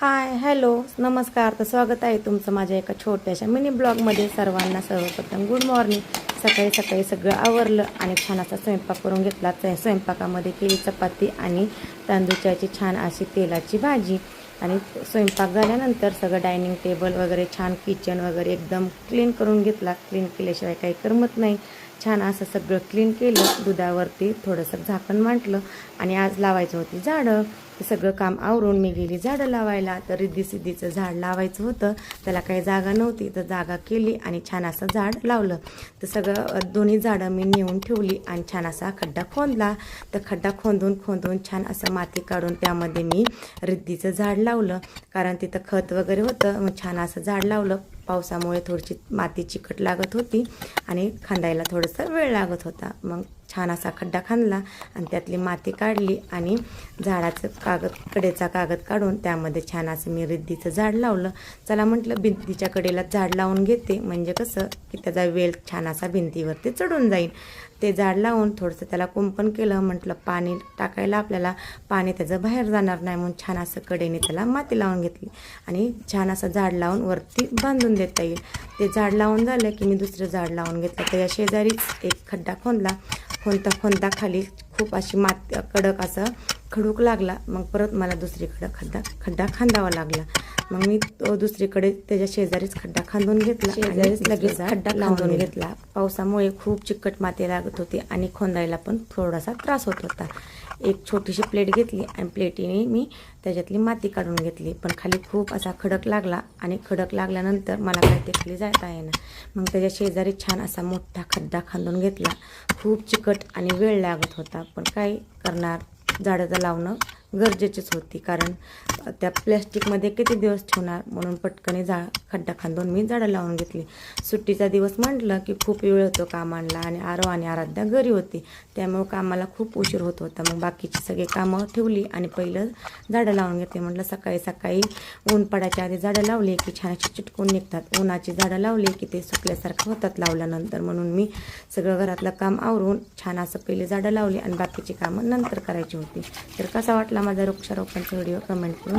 Hi hello नमस्कार. तर स्वागत आहे तुमचं माझ्या एका छोट्याशा मिनी ब्लॉगमध्ये. सर्वांना सर्वप्रथम गुड मॉर्निंग. सकाळी सकाळी सगळं आवरलं आणि छान असा स्वयंपाक करून घेतला. त्या स्वयंपाकामध्ये केली चपाती आणि तांदूळची छान अशी तेलाची भाजी. आणि स्वयंपाक झाल्यानंतर सगळं डायनिंग टेबल वगैरे छान किचन वगैरे एकदम क्लीन करून घेतला. क्लीन केल्याशिवाय काही करमत नाही. छान असं सगळं क्लीन केलं. दुधावरती थोडंसं झाकण मांडलं आणि आज लावायचं होती झाडं. ते सगळं काम आवरून मी गेली झाडं लावायला. तर रिद्धी-सिद्धीचं झाड लावायचं होतं, त्याला काही जागा नव्हती तर जागा केली आणि छान असं झाड लावलं. तर सगळं दोन्ही झाडं मी नेऊन ठेवली आणि छान असा खड्डा खोदला. तर खड्डा खोदून छान असं माती काढून त्यामध्ये मी रिद्धीचं झाड लावलं. कारण तिथं खत वगैरे होतं, मग छान असं झाड लावलं. पावसामुळे थोडीशी माती चिकट लागत होती आणि खांदायला थोडंसं वेळ लागत होता. मग छान असा खड्डा खांदला आणि त्यातली माती काढली आणि झाडाचं कडेचा कागद काढून त्यामध्ये छान असं मी रिद्धीचं झाड लावलं. चला म्हटलं भिंतीच्या कडेला झाड लावून घेते, म्हणजे कसं की त्याचा वेल छान असा भिंतीवरती चढून जाईल. ते झाड लावून थोडंसं त्याला कुंपण केलं. म्हटलं पाणी टाकायला आपल्याला पाणी त्याचं बाहेर जाणार नाही, म्हणून छान असं कडेने त्याला माती लावून घेतली आणि छान असं झाड लावून वरती बांधून देता येईल. ते झाड लावून झालं की मी दुसरं झाड लावून घेतलं. त्याच्या शेजारीच एक खड्डा खोदला. खोदता खाली खूप अशी माती कडक असं खडूक लागला. मग परत मला दुसरीकडं खड्डा खांदावा लागला. मग मी तो दुसरीकडे त्याच्या शेजारीच खड्डा खांदून घेतला. शेजारीच लगेच खड्डा लावून घेतला. पावसामुळे खूप चिकट माती लागत होती आणि खोदायला पण थोडासा त्रास होत होता. एक छोटीशी प्लेट घेतली आणि प्लेटीने मी त्याच्यातली माती काढून घेतली. पण खाली खूप असा खडक लागला आणि खडक लागल्यानंतर मला काय ते खाली जाता येईना. मग त्याच्या शेजारी छान असा मोठा खड्डा खांदून घेतला. खूप चिकट आणि वेळ लागत होता, पण काय करणार, झाडं लावणं गरजेचीच होती. कारण त्या प्लॅस्टिकमध्ये किती दिवस ठेवणार, म्हणून पटकन खड्डा खांदून मी झाडं लावून घेतली. सुट्टीचा दिवस म्हटलं की खूप वेळ होतो कामाला आणि आरव आणि आराध्या घरी होती, त्यामुळे कामाला खूप उशीर होत होता. मग बाकीची सगळी कामं ठेवली आणि पहिलं झाडं लावून घेतली. म्हटलं सकाळी सकाळी ऊन पडायच्या आधी झाडं लावली की छान अशी चिटकून निघतात. उन्हाची झाडं लावली की ते सुकल्यासारखं होतात लावल्यानंतर, म्हणून मी सगळं घरातलं काम आवरून छान असं पहिली झाडं लावली आणि बाकीची कामं नंतर करायची होती. तर कसा वाटला माझा वृक्षारोपणचा व्हिडिओ कमेंट करून